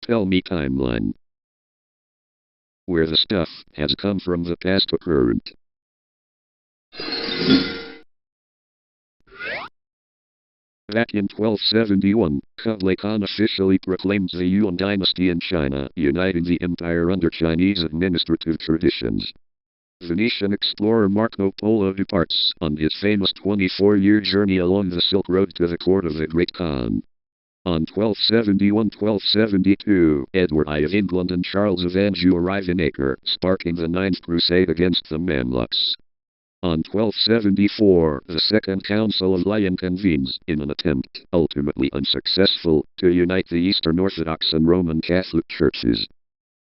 Tell me timeline. Where the stuff has come from the past to current. Back in 1271, Kublai Khan officially proclaimed the Yuan dynasty in China, uniting the empire under Chinese administrative traditions. Venetian explorer Marco Polo departs on his famous 24-year journey along the Silk Road to the court of the Great Khan. On 1271-1272, Edward I of England and Charles of Anjou arrive in Acre, sparking the Ninth Crusade against the Mamluks. On 1274, the Second Council of Lyon convenes, in an attempt, ultimately unsuccessful, to unite the Eastern Orthodox and Roman Catholic churches.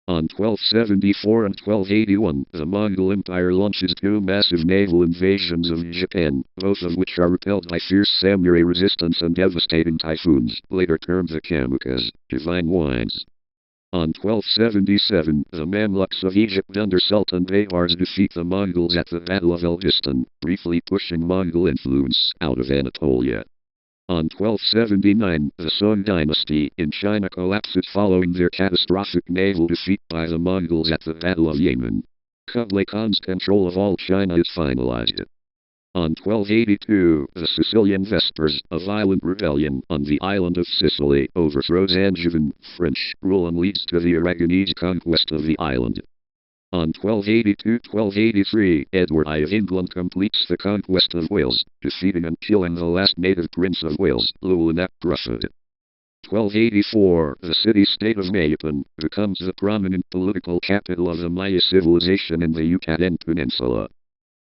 On 1274 and 1281, the Mongol Empire launches two massive naval invasions of Japan, both of which are repelled by fierce samurai resistance and devastating typhoons, later termed the Kamikaz, divine winds. On 1277, the Mamluks of Egypt under Sultan Baybars defeat the Mongols at the Battle of Eldistan, briefly pushing Mongol influence out of Anatolia. On 1279, the Song dynasty in China collapses following their catastrophic naval defeat by the Mongols at the Battle of Yemen. Kublai Khan's control of all China is finalized. On 1282, the Sicilian Vespers, a violent rebellion on the island of Sicily, overthrows Angevin French rule and leads to the Aragonese conquest of the island. On 1282-1283, Edward I of England completes the conquest of Wales, defeating and killing the last native prince of Wales, Llewellyn ap Gruffydd. 1284, the city-state of Mayapin becomes the prominent political capital of the Maya civilization in the Yucatan Peninsula.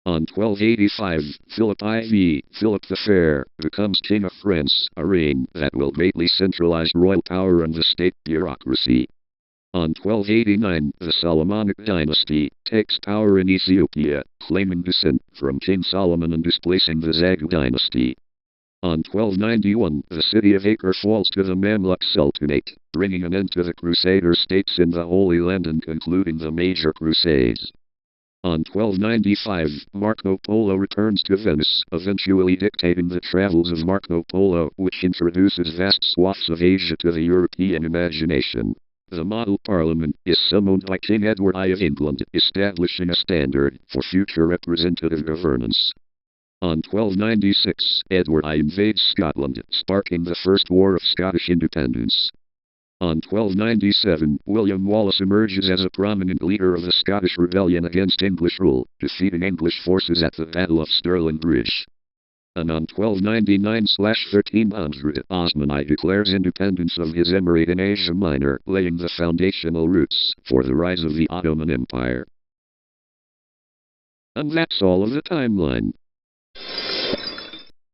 On 1285, Philip the Fair, becomes King of France, a reign that will greatly centralize royal power and the state bureaucracy. On 1289, the Solomonic dynasty takes power in Ethiopia, claiming descent from King Solomon and displacing the Zagwe dynasty. On 1291, the city of Acre falls to the Mamluk Sultanate, bringing an end to the Crusader states in the Holy Land and concluding the major crusades. On 1295, Marco Polo returns to Venice, eventually dictating the travels of Marco Polo, which introduces vast swaths of Asia to the European imagination. The model parliament is summoned by King Edward I of England, establishing a standard for future representative governance. On 1296, Edward I invades Scotland, sparking the First War of Scottish Independence. On 1297, William Wallace emerges as a prominent leader of the Scottish rebellion against English rule, defeating English forces at the Battle of Stirling Bridge. And on 1299-1300, Osman I declares independence of his emirate in Asia Minor, laying the foundational roots for the rise of the Ottoman Empire. And that's all of the timeline.